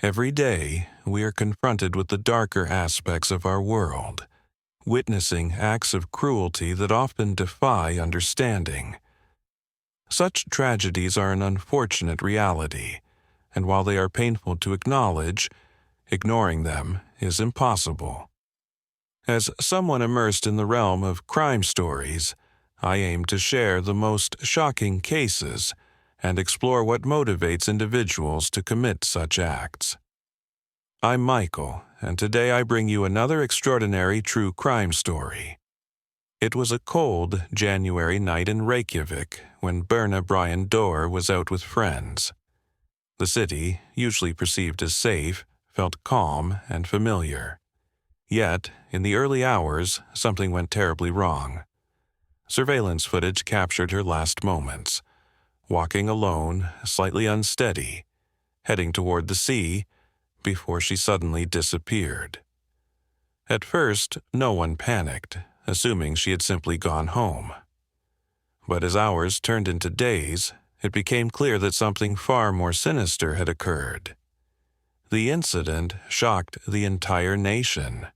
Every day, we are confronted with the darker aspects of our world, witnessing acts of cruelty that often defy understanding. Such tragedies are an unfortunate reality, and while they are painful to acknowledge, ignoring them is impossible. As someone immersed in the realm of crime stories, I aim to share the most shocking cases and explore what motivates individuals to commit such acts. I'm Michael, and today I bring you another extraordinary true crime story. It was a cold January night in Reykjavik when Berna Dorr was out with friends. The city, usually perceived as safe, felt calm and familiar. Yet, in the early hours, something went terribly wrong. Surveillance footage captured her last moments, walking alone, slightly unsteady, heading toward the sea, before she suddenly disappeared. At first, no one panicked, assuming she had simply gone home. But as hours turned into days, it became clear that something far more sinister had occurred. The incident shocked the entire nation.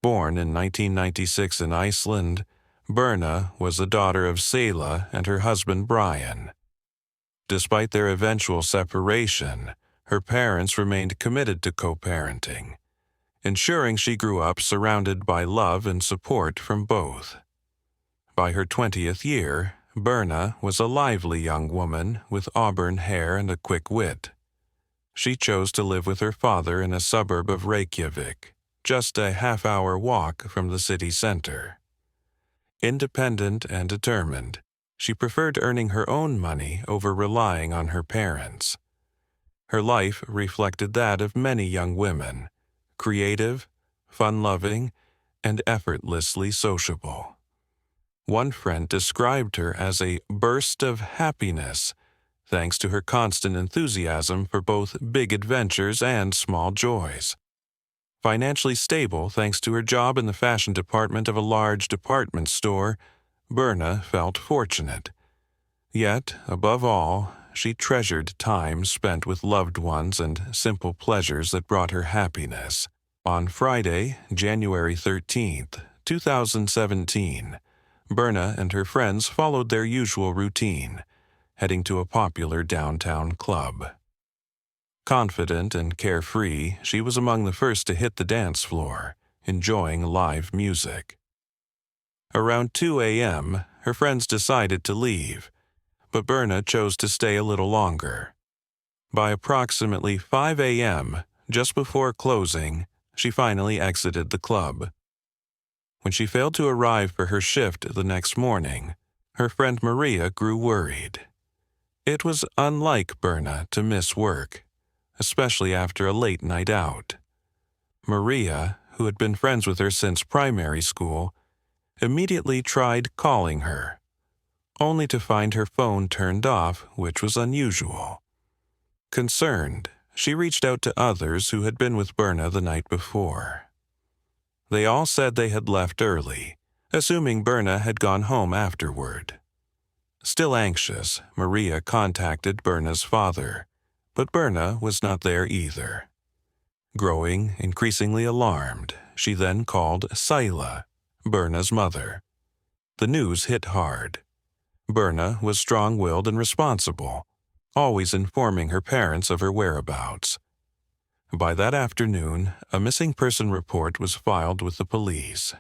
Born in 1996 in Iceland, Berna was the daughter of Sela and her husband Brian. Despite their eventual separation, her parents remained committed to co-parenting, ensuring she grew up surrounded by love and support from both. By her 20th year, Berna was a lively young woman with auburn hair and a quick wit. She chose to live with her father in a suburb of Reykjavik, just a half-hour walk from the city center. Independent and determined, she preferred earning her own money over relying on her parents. Her life reflected that of many young women, creative, fun-loving, and effortlessly sociable. One friend described her as a burst of happiness, thanks to her constant enthusiasm for both big adventures and small joys. Financially stable thanks to her job in the fashion department of a large department store, Berna felt fortunate. Yet, above all, she treasured time spent with loved ones and simple pleasures that brought her happiness. On Friday, January 13th, 2017, Berna and her friends followed their usual routine, heading to a popular downtown club. Confident and carefree, she was among the first to hit the dance floor, enjoying live music. Around 2 a.m., her friends decided to leave, but Berna chose to stay a little longer. By approximately 5 a.m., just before closing, she finally exited the club. When she failed to arrive for her shift the next morning, her friend Maria grew worried. It was unlike Berna to miss work, especially after a late night out. Maria, who had been friends with her since primary school, immediately tried calling her, only to find her phone turned off, which was unusual. Concerned, she reached out to others who had been with Berna the night before. They all said they had left early, assuming Berna had gone home afterward. Still anxious, Maria contacted Berna's father, but Berna was not there either. Growing increasingly alarmed, she then called Sela, Berna's mother. The news hit hard. Berna was strong-willed and responsible, always informing her parents of her whereabouts. By that afternoon, a missing person report was filed with the police.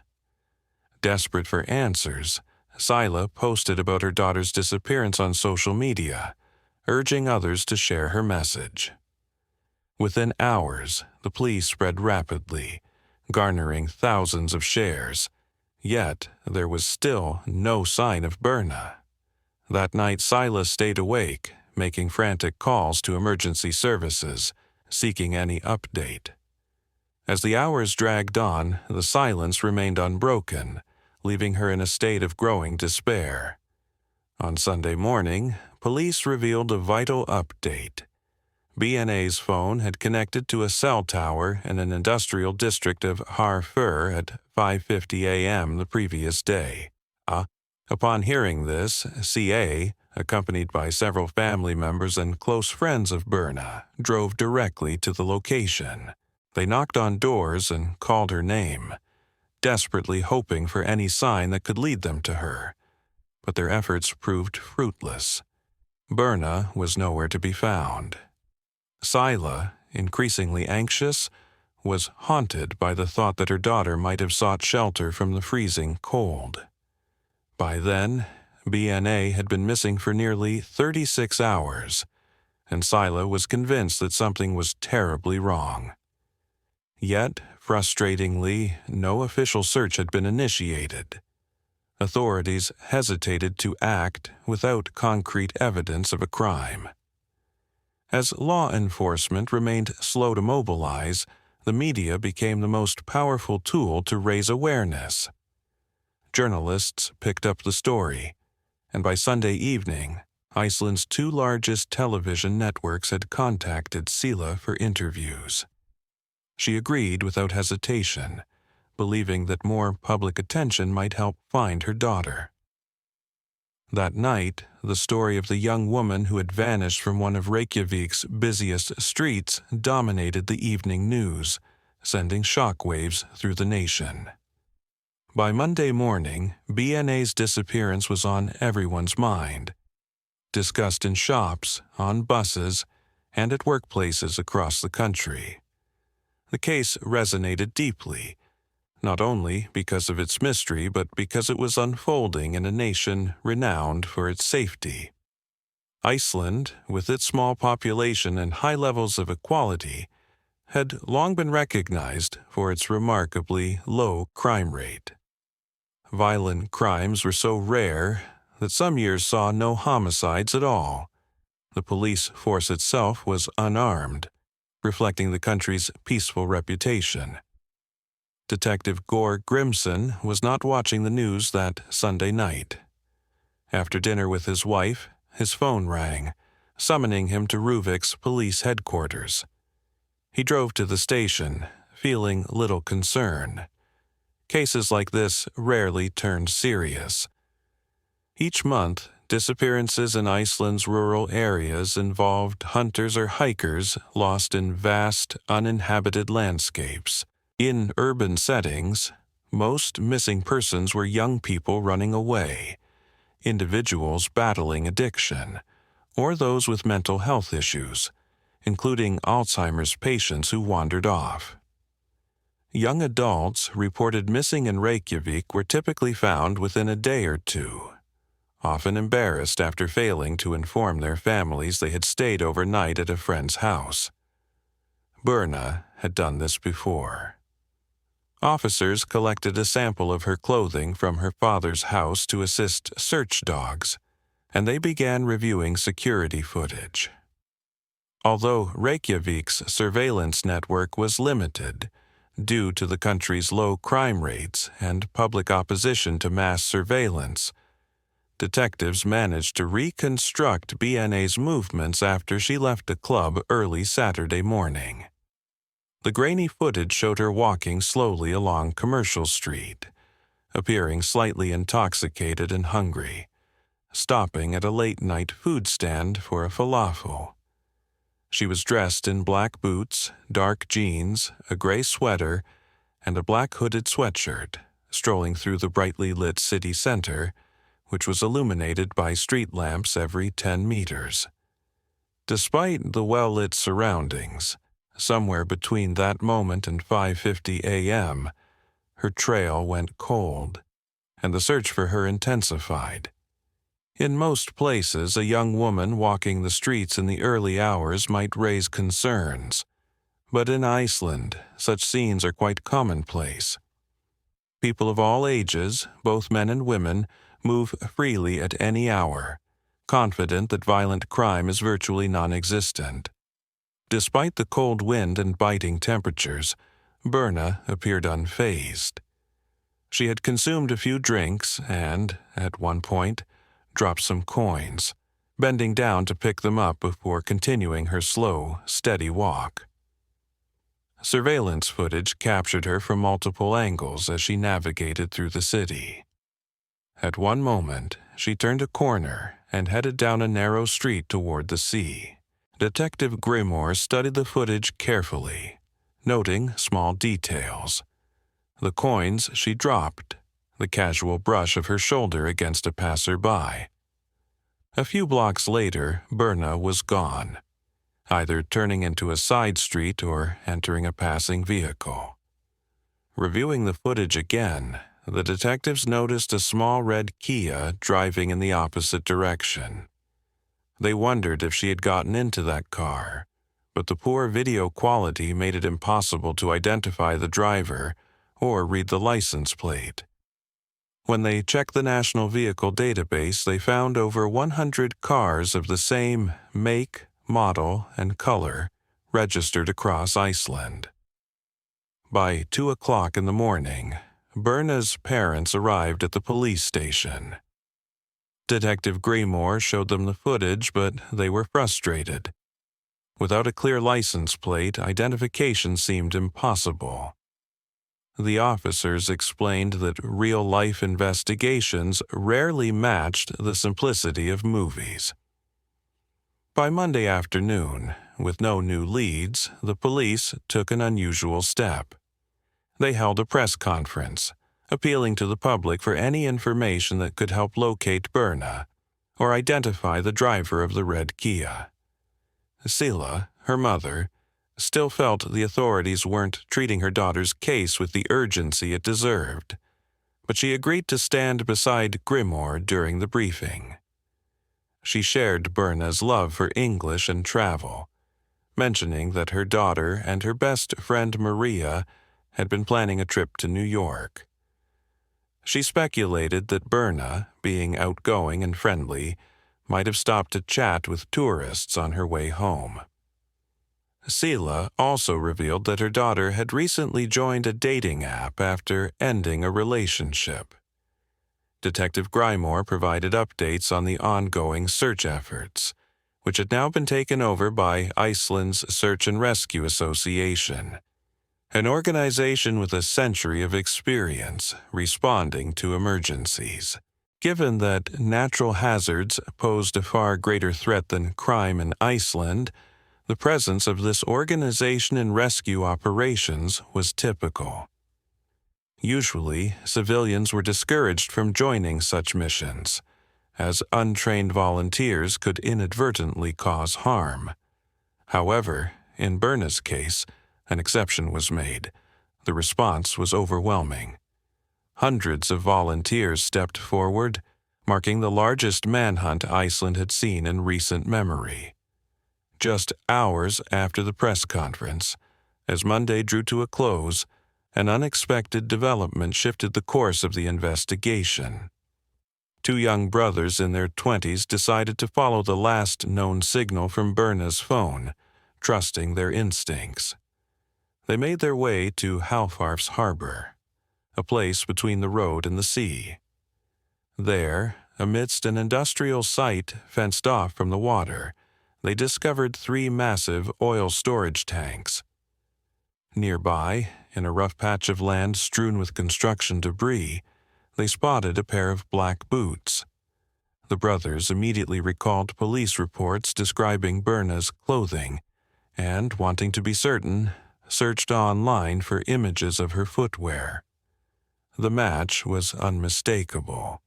Desperate for answers, Sela posted about her daughter's disappearance on social media, urging others to share her message. Within hours, the plea spread rapidly, garnering thousands of shares, yet there was still no sign of Berna. That night, Sela stayed awake, making frantic calls to emergency services, seeking any update. As the hours dragged on, the silence remained unbroken, leaving her in a state of growing despair. On Sunday morning, police revealed a vital update. BNA's phone had connected to a cell tower in an industrial district of Harrowing at 5:50 a.m. the previous day. Upon hearing this, CA, accompanied by several family members and close friends of Berna, drove directly to the location. They knocked on doors and called her name, desperately hoping for any sign that could lead them to her. But their efforts proved fruitless. Berna was nowhere to be found. Sila, increasingly anxious, was haunted by the thought that her daughter might have sought shelter from the freezing cold. By then, BNA had been missing for nearly 36 hours, and Sila was convinced that something was terribly wrong. Yet, frustratingly, no official search had been initiated. Authorities hesitated to act without concrete evidence of a crime. As law enforcement remained slow to mobilize, the media became the most powerful tool to raise awareness. Journalists picked up the story, and by Sunday evening, Iceland's two largest television networks had contacted Sila for interviews. She agreed without hesitation, believing that more public attention might help find her daughter. That night, the story of the young woman who had vanished from one of Reykjavik's busiest streets dominated the evening news, sending shockwaves through the nation. By Monday morning, BNA's disappearance was on everyone's mind, discussed in shops, on buses, and at workplaces across the country. The case resonated deeply, not only because of its mystery, but because it was unfolding in a nation renowned for its safety. Iceland, with its small population and high levels of equality, had long been recognized for its remarkably low crime rate. Violent crimes were so rare that some years saw no homicides at all. The police force itself was unarmed, reflecting the country's peaceful reputation. Detective Gore Grimson was not watching the news that Sunday night. After dinner with his wife, his phone rang, summoning him to Røvik's police headquarters. He drove to the station, feeling little concern. Cases like this rarely turned serious. Each month, disappearances in Iceland's rural areas involved hunters or hikers lost in vast, uninhabited landscapes. In urban settings, most missing persons were young people running away, individuals battling addiction, or those with mental health issues, including Alzheimer's patients who wandered off. Young adults reported missing in Reykjavik were typically found within a day or two, often embarrassed after failing to inform their families they had stayed overnight at a friend's house. Berna had done this before. Officers collected a sample of her clothing from her father's house to assist search dogs, and they began reviewing security footage. Although Reykjavik's surveillance network was limited, due to the country's low crime rates and public opposition to mass surveillance, detectives managed to reconstruct BNA's movements after she left a club early Saturday morning. The grainy footage showed her walking slowly along Commercial Street, appearing slightly intoxicated and hungry, stopping at a late-night food stand for a falafel. She was dressed in black boots, dark jeans, a gray sweater, and a black hooded sweatshirt, strolling through the brightly lit city center, which was illuminated by street lamps every 10 meters. Despite the well-lit surroundings, somewhere between that moment and 5:50 a.m., her trail went cold, and the search for her intensified. In most places, a young woman walking the streets in the early hours might raise concerns, but in Iceland, such scenes are quite commonplace. People of all ages, both men and women, move freely at any hour, confident that violent crime is virtually non-existent. Despite the cold wind and biting temperatures, Berna appeared unfazed. She had consumed a few drinks and, at one point, dropped some coins, bending down to pick them up before continuing her slow, steady walk. Surveillance footage captured her from multiple angles as she navigated through the city. At one moment, she turned a corner and headed down a narrow street toward the sea. Detective Grimoire studied the footage carefully, noting small details. The coins she dropped, the casual brush of her shoulder against a passerby. A few blocks later, Berna was gone, either turning into a side street or entering a passing vehicle. Reviewing the footage again, the detectives noticed a small red Kia driving in the opposite direction. They wondered if she had gotten into that car, but the poor video quality made it impossible to identify the driver or read the license plate. When they checked the National Vehicle Database, they found over 100 cars of the same make, model, and color registered across Iceland. By 2 o'clock in the morning, Berna's parents arrived at the police station. Detective Grimoire showed them the footage, but they were frustrated. Without a clear license plate, identification seemed impossible. The officers explained that real-life investigations rarely matched the simplicity of movies. By Monday afternoon, with no new leads, the police took an unusual step. They held a press conference, appealing to the public for any information that could help locate Berna or identify the driver of the red Kia. Sila, her mother, still felt the authorities weren't treating her daughter's case with the urgency it deserved, but she agreed to stand beside Grimoire during the briefing. She shared Berna's love for English and travel, mentioning that her daughter and her best friend Maria had been planning a trip to New York. She speculated that Berna, being outgoing and friendly, might have stopped to chat with tourists on her way home. Sila also revealed that her daughter had recently joined a dating app after ending a relationship. Detective Grimoire provided updates on the ongoing search efforts, which had now been taken over by Iceland's Search and Rescue Association, an organization with a century of experience responding to emergencies. Given that natural hazards posed a far greater threat than crime in Iceland, the presence of this organization in rescue operations was typical. Usually, civilians were discouraged from joining such missions, as untrained volunteers could inadvertently cause harm. However, in Berna's case, an exception was made. The response was overwhelming. Hundreds of volunteers stepped forward, marking the largest manhunt Iceland had seen in recent memory. Just hours after the press conference, as Monday drew to a close, an unexpected development shifted the course of the investigation. Two young brothers in their 20s decided to follow the last known signal from Berna's phone, trusting their instincts. They made their way to Hvalfar's harbor, a place between the road and the sea. There, amidst an industrial site fenced off from the water, they discovered 3 massive oil storage tanks. Nearby, in a rough patch of land strewn with construction debris, they spotted a pair of black boots. The brothers immediately recalled police reports describing Berna's clothing, and, wanting to be certain, searched online for images of her footwear. The match was unmistakable.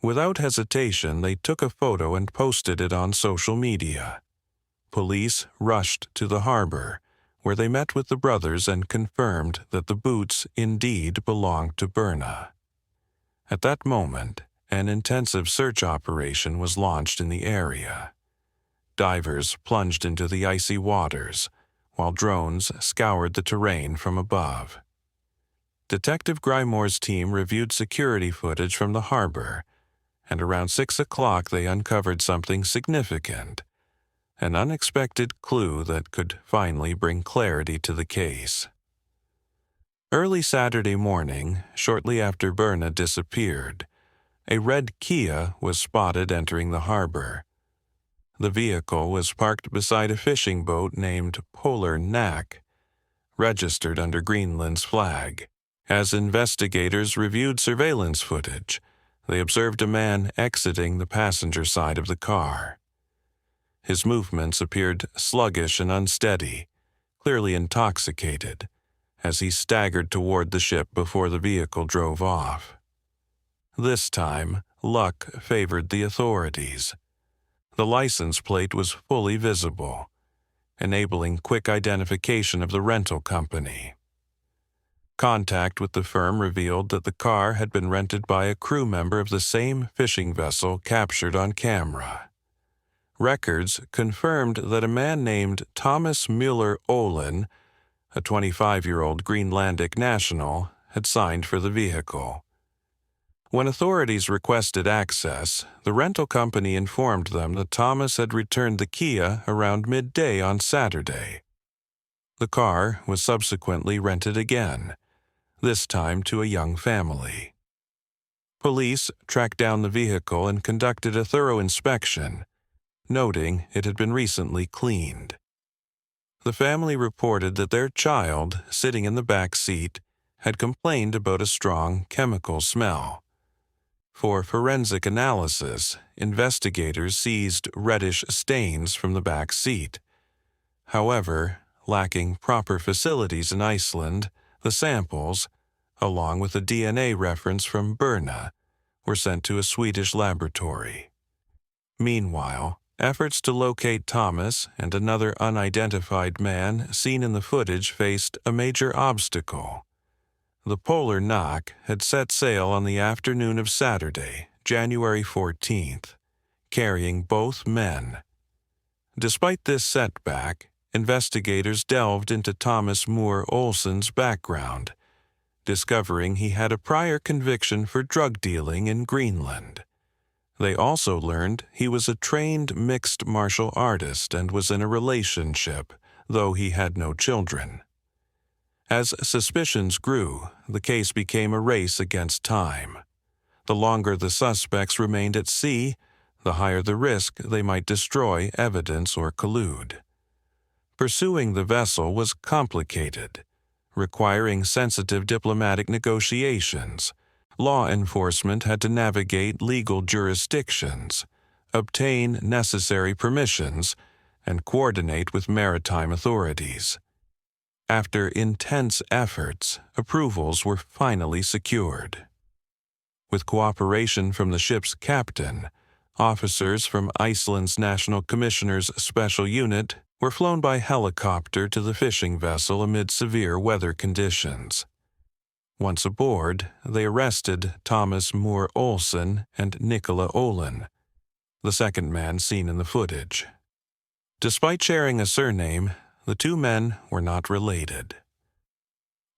Without hesitation, they took a photo and posted it on social media. Police rushed to the harbor, where they met with the brothers and confirmed that the boots indeed belonged to Berna. At that moment, an intensive search operation was launched in the area. Divers plunged into the icy waters, while drones scoured the terrain from above. Detective Grimoire's team reviewed security footage from the harbor, and around 6 o'clock they uncovered something significant, an unexpected clue that could finally bring clarity to the case. Early Saturday morning, shortly after Berna disappeared, a red Kia was spotted entering the harbor. The vehicle was parked beside a fishing boat named Polar Knack, registered under Greenland's flag. As investigators reviewed surveillance footage, they observed a man exiting the passenger side of the car. His movements appeared sluggish and unsteady, clearly intoxicated, as he staggered toward the ship before the vehicle drove off. This time, luck favored the authorities. The license plate was fully visible, enabling quick identification of the rental company. Contact with the firm revealed that the car had been rented by a crew member of the same fishing vessel captured on camera. Records confirmed that a man named Thomas Müller-Olin, a 25-year-old Greenlandic national, had signed for the vehicle. When authorities requested access, the rental company informed them that Thomas had returned the Kia around midday on Saturday. The car was subsequently rented again, this time to a young family. Police tracked down the vehicle and conducted a thorough inspection, noting it had been recently cleaned. The family reported that their child, sitting in the back seat, had complained about a strong chemical smell. For forensic analysis, investigators seized reddish stains from the back seat. However, lacking proper facilities in Iceland, the samples, along with a DNA reference from Berna, were sent to a Swedish laboratory. Meanwhile, efforts to locate Thomas and another unidentified man seen in the footage faced a major obstacle. The Polar Knock had set sail on the afternoon of Saturday, January 14th, carrying both men. Despite this setback, investigators delved into Thomas Moore-Olsen's background, discovering he had a prior conviction for drug dealing in Greenland. They also learned he was a trained mixed martial artist and was in a relationship, though he had no children. As suspicions grew, the case became a race against time. The longer the suspects remained at sea, the higher the risk they might destroy evidence or collude. Pursuing the vessel was complicated, requiring sensitive diplomatic negotiations. Law enforcement had to navigate legal jurisdictions, obtain necessary permissions, and coordinate with maritime authorities. After intense efforts, approvals were finally secured. With cooperation from the ship's captain, officers from Iceland's National Commissioner's Special Unit were flown by helicopter to the fishing vessel amid severe weather conditions. Once aboard, they arrested Thomas Moore-Olsen and Nicola Olin, the second man seen in the footage. Despite sharing a surname, the two men were not related.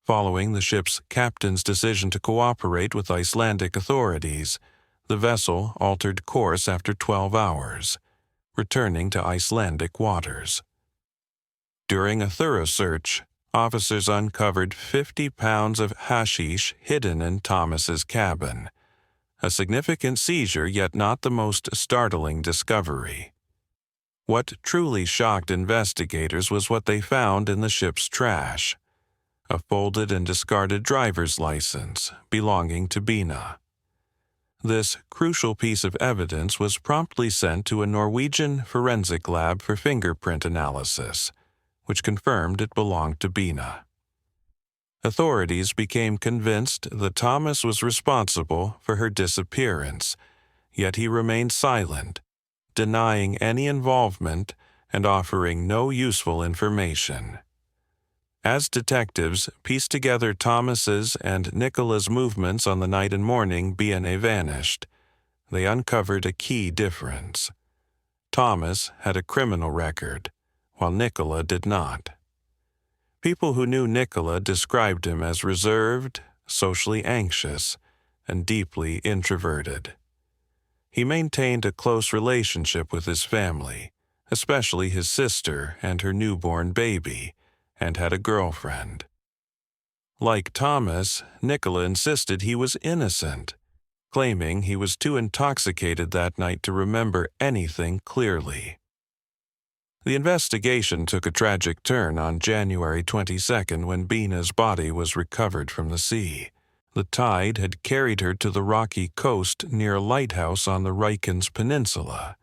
Following the ship's captain's decision to cooperate with Icelandic authorities, the vessel altered course after 12 hours, returning to Icelandic waters. During a thorough search, officers uncovered 50 pounds of hashish hidden in Thomas's cabin, a significant seizure yet not the most startling discovery. What truly shocked investigators was what they found in the ship's trash, a folded and discarded driver's license belonging to Berna. This crucial piece of evidence was promptly sent to a Norwegian forensic lab for fingerprint analysis, which confirmed it belonged to Berna. Authorities became convinced that Thomas was responsible for her disappearance, yet he remained silent, denying any involvement and offering no useful information. As detectives pieced together Thomas's and Nicola's movements on the night and morning Berna vanished, they uncovered a key difference. Thomas had a criminal record, while Nicola did not. People who knew Nicola described him as reserved, socially anxious, and deeply introverted. He maintained a close relationship with his family, especially his sister and her newborn baby, and had a girlfriend. Like Thomas, Nicola insisted he was innocent, claiming he was too intoxicated that night to remember anything clearly. The investigation took a tragic turn on January 22nd when Berna's body was recovered from the sea, The tide had carried her to the rocky coast near a lighthouse on the Reykjavik Peninsula,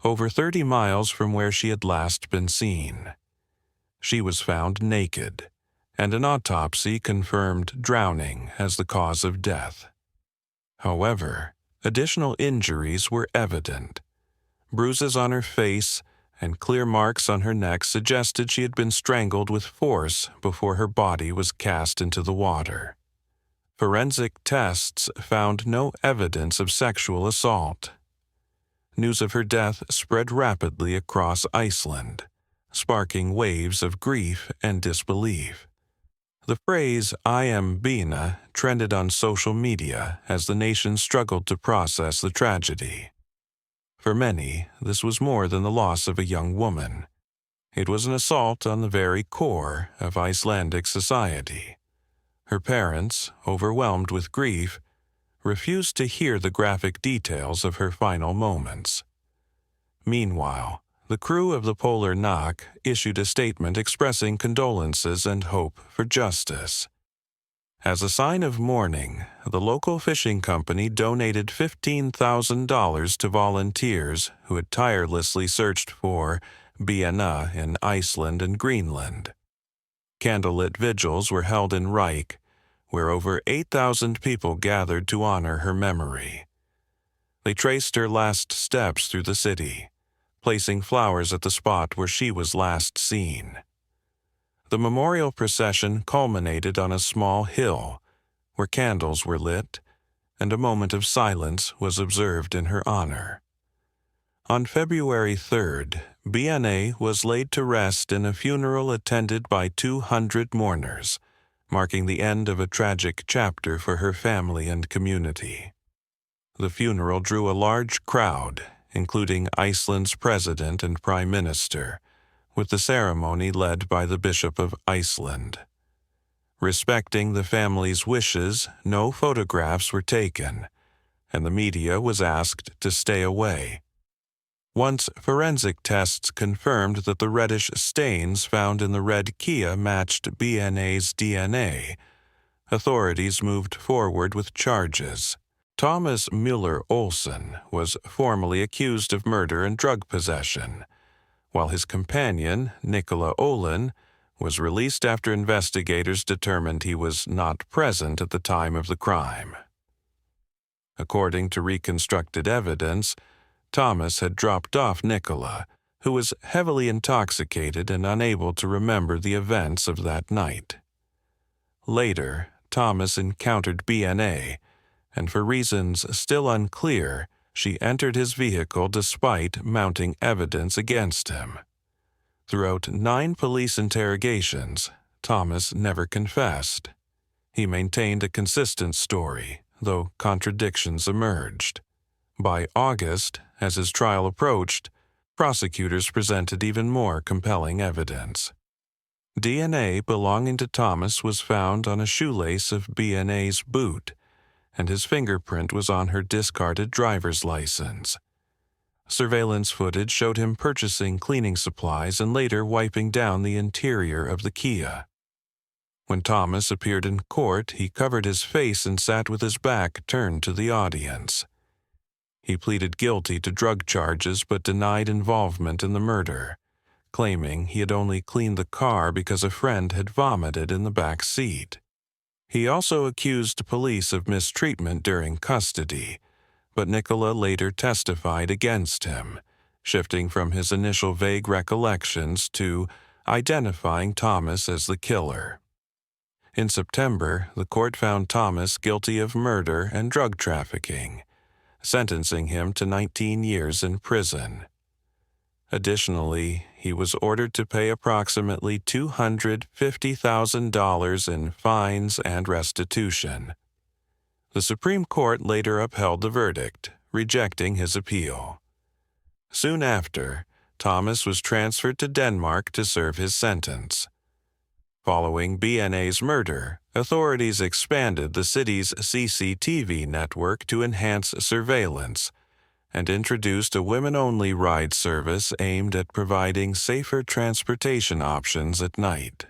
over 30 miles from where she had last been seen. She was found naked, and an autopsy confirmed drowning as the cause of death. However, additional injuries were evident. Bruises on her face and clear marks on her neck suggested she had been strangled with force before her body was cast into the water. Forensic tests found no evidence of sexual assault. News of her death spread rapidly across Iceland, sparking waves of grief and disbelief. The phrase "I am Berna" trended on social media as the nation struggled to process the tragedy. For many, this was more than the loss of a young woman. It was an assault on the very core of Icelandic society. Her parents, overwhelmed with grief, refused to hear the graphic details of her final moments. Meanwhile, the crew of the Polar Knock issued a statement expressing condolences and hope for justice. As a sign of mourning, the local fishing company donated $15,000 to volunteers who had tirelessly searched for Berna in Iceland and Greenland. Candlelit vigils were held in Reykjavik, where over 8,000 people gathered to honor her memory. They traced her last steps through the city, placing flowers at the spot where she was last seen. The memorial procession culminated on a small hill, where candles were lit, and a moment of silence was observed in her honor. On February 3rd, Berna was laid to rest in a funeral attended by 200 mourners, marking the end of a tragic chapter for her family and community. The funeral drew a large crowd, including Iceland's president and prime minister, with the ceremony led by the Bishop of Iceland. Respecting the family's wishes, no photographs were taken, and the media was asked to stay away. Once forensic tests confirmed that the reddish stains found in the red Kia matched Berna's DNA, authorities moved forward with charges. Thomas Muller Olsen was formally accused of murder and drug possession, while his companion, Nicola Olin, was released after investigators determined he was not present at the time of the crime. According to reconstructed evidence, Thomas had dropped off Nicola, who was heavily intoxicated and unable to remember the events of that night. Later, Thomas encountered Berna, and for reasons still unclear, she entered his vehicle despite mounting evidence against him. Throughout 9 police interrogations, Thomas never confessed. He maintained a consistent story, though contradictions emerged. By August, as his trial approached, prosecutors presented even more compelling evidence. DNA belonging to Thomas was found on a shoelace of Berna's boot, and his fingerprint was on her discarded driver's license. Surveillance footage showed him purchasing cleaning supplies and later wiping down the interior of the Kia. When Thomas appeared in court, he covered his face and sat with his back turned to the audience. He pleaded guilty to drug charges but denied involvement in the murder, claiming he had only cleaned the car because a friend had vomited in the back seat. He also accused police of mistreatment during custody, but Nicola later testified against him, shifting from his initial vague recollections to identifying Thomas as the killer. In September, the court found Thomas guilty of murder and drug trafficking, sentencing him to 19 years in prison. Additionally, he was ordered to pay approximately $250,000 in fines and restitution. The Supreme Court later upheld the verdict, rejecting his appeal. Soon after, Thomas was transferred to Denmark to serve his sentence. Following Berna's murder, authorities expanded the city's CCTV network to enhance surveillance and introduced a women-only ride service aimed at providing safer transportation options at night.